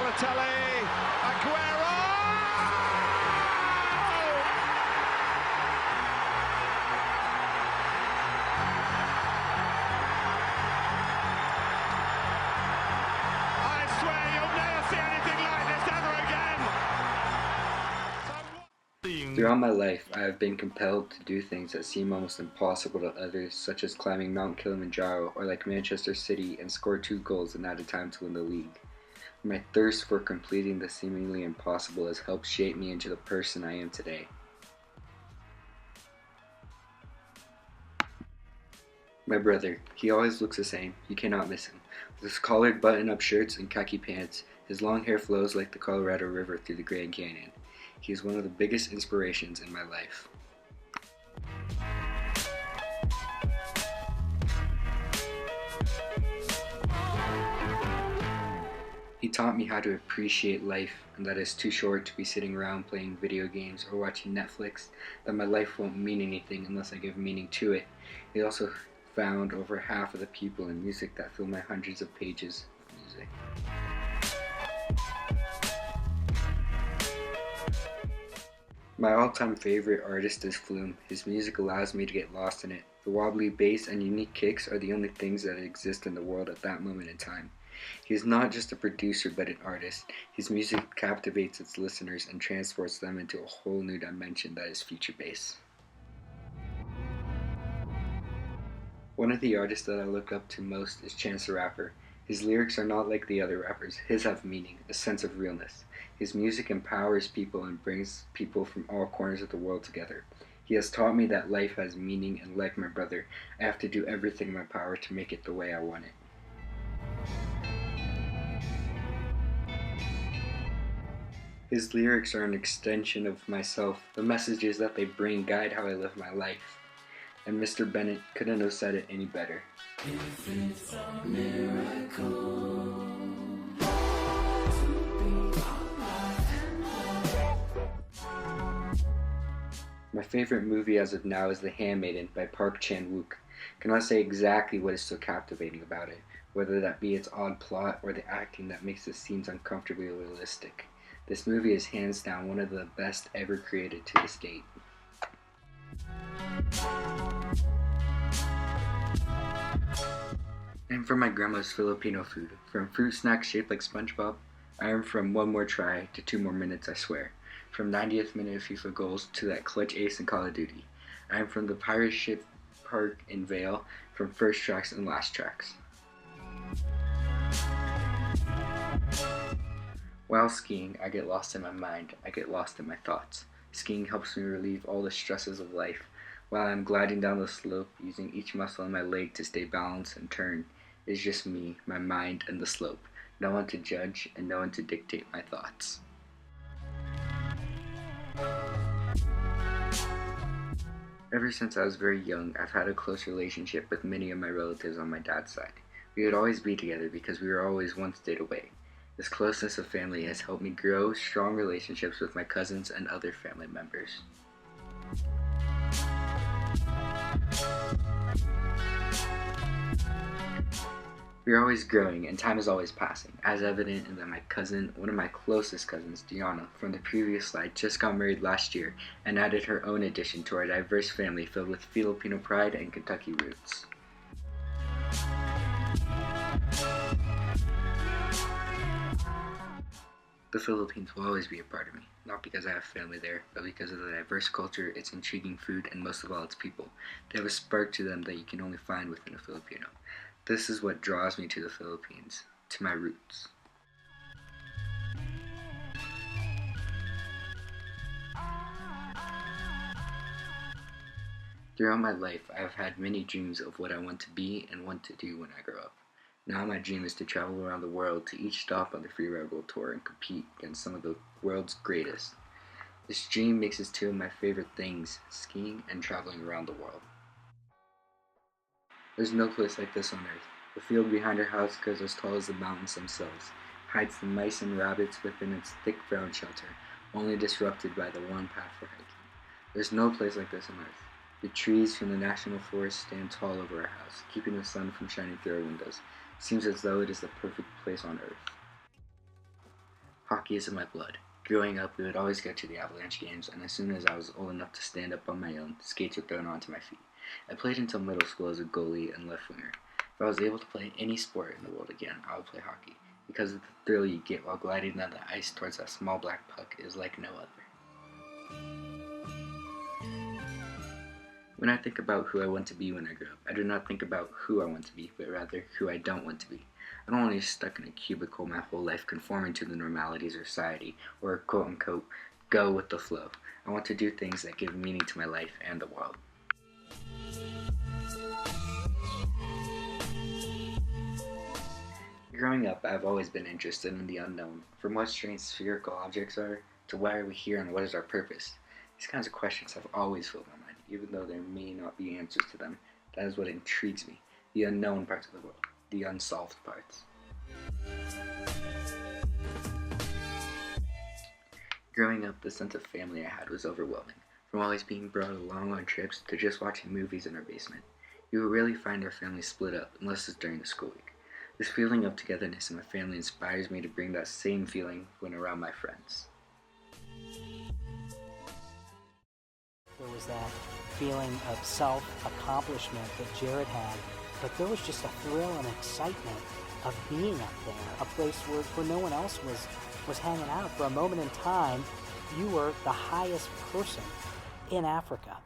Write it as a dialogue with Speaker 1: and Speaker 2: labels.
Speaker 1: Balotelli, Aguero! I swear you'll never see anything like this ever again!
Speaker 2: Throughout my life, I have been compelled to do things that seem almost impossible to others, such as climbing Mount Kilimanjaro or like Manchester City and score 2 goals in added time to win the league. My thirst for completing the seemingly impossible has helped shape me into the person I am today. My brother, he always looks the same, you cannot miss him. With his collared button-up shirts and khaki pants, his long hair flows like the Colorado River through the Grand Canyon. He is one of the biggest inspirations in my life. He taught me how to appreciate life and that it's too short to be sitting around playing video games or watching Netflix, that my life won't mean anything unless I give meaning to it. He also found over half of the people in music that fill my hundreds of pages of music. My all-time favorite artist is Flume. His music allows me to get lost in it. The wobbly bass and unique kicks are the only things that exist in the world at that moment in time. He is not just a producer but an artist. His music captivates its listeners and transports them into a whole new dimension that is future bass. One of the artists that I look up to most is Chance the Rapper. His lyrics are not like the other rappers. His have meaning, a sense of realness. His music empowers people and brings people from all corners of the world together. He has taught me that life has meaning, and like my brother, I have to do everything in my power to make it the way I want it. His lyrics are an extension of myself. The messages that they bring guide how I live my life. And Mr. Bennett couldn't have said it any better. If it's a miracle. My favorite movie as of now is The Handmaiden by Park Chan-wook. Cannot say exactly what is so captivating about it, whether that be its odd plot or the acting that makes the scenes uncomfortably realistic. This movie is hands down one of the best ever created to this date. I'm from my grandma's Filipino food. From fruit snacks shaped like SpongeBob, I am from one more try to 2 more minutes, I swear. From 90th minute FIFA goals to that clutch ace in Call of Duty. I am from the pirate ship park in Vale, from first tracks and last tracks. While skiing, I get lost in my mind, I get lost in my thoughts. Skiing helps me relieve all the stresses of life. While I'm gliding down the slope, using each muscle in my leg to stay balanced and turn, it's just me, my mind, and the slope. No one to judge and no one to dictate my thoughts. Ever since I was very young, I've had a close relationship with many of my relatives on my dad's side. We would always be together because we were always one state away. This closeness of family has helped me grow strong relationships with my cousins and other family members. We are always growing and time is always passing, as evident in that my cousin, one of my closest cousins, Diana, from the previous slide, just got married last year and added her own addition to our diverse family filled with Filipino pride and Kentucky roots. The Philippines will always be a part of me, not because I have family there, but because of the diverse culture, its intriguing food, and most of all its people. They have a spark to them that you can only find within a Filipino. This is what draws me to the Philippines, to my roots. Throughout my life, I have had many dreams of what I want to be and want to do when I grow up. Now my dream is to travel around the world to each stop on the Free Ride World Tour and compete against some of the world's greatest. This dream mixes 2 of my favorite things, skiing and traveling around the world. There's no place like this on earth. The field behind our house goes as tall as the mountains themselves, hides the mice and rabbits within its thick brown shelter, only disrupted by the one path for hiking. There's no place like this on earth. The trees from the national forest stand tall over our house, keeping the sun from shining through our windows. It seems as though it is the perfect place on earth. Hockey is in my blood. Growing up, we would always go to the Avalanche games, and as soon as I was old enough to stand up on my own, skates were thrown onto my feet. I played until middle school as a goalie and left winger. If I was able to play any sport in the world again, I would play hockey, because of the thrill you get while gliding down the ice towards that small black puck is like no other. When I think about who I want to be when I grow up, I do not think about who I want to be, but rather who I don't want to be. I don't want to be stuck in a cubicle my whole life conforming to the normalities of society, or quote-unquote, go with the flow. I want to do things that give meaning to my life and the world. Growing up, I've always been interested in the unknown, from what strange spherical objects are, to why are we here and what is our purpose. These kinds of questions have always filled my mind, even though there may not be answers to them. That is what intrigues me, the unknown parts of the world, the unsolved parts. Growing up, the sense of family I had was overwhelming, from always being brought along on trips to just watching movies in our basement. You will rarely find our family split up unless it's during the school week. This feeling of togetherness in my family inspires me to bring that same feeling when around my friends.
Speaker 3: There was that feeling of self-accomplishment that Jared had, but there was just a thrill and excitement of being up there, a place where no one else was hanging out. For a moment in time, you were the highest person in Africa.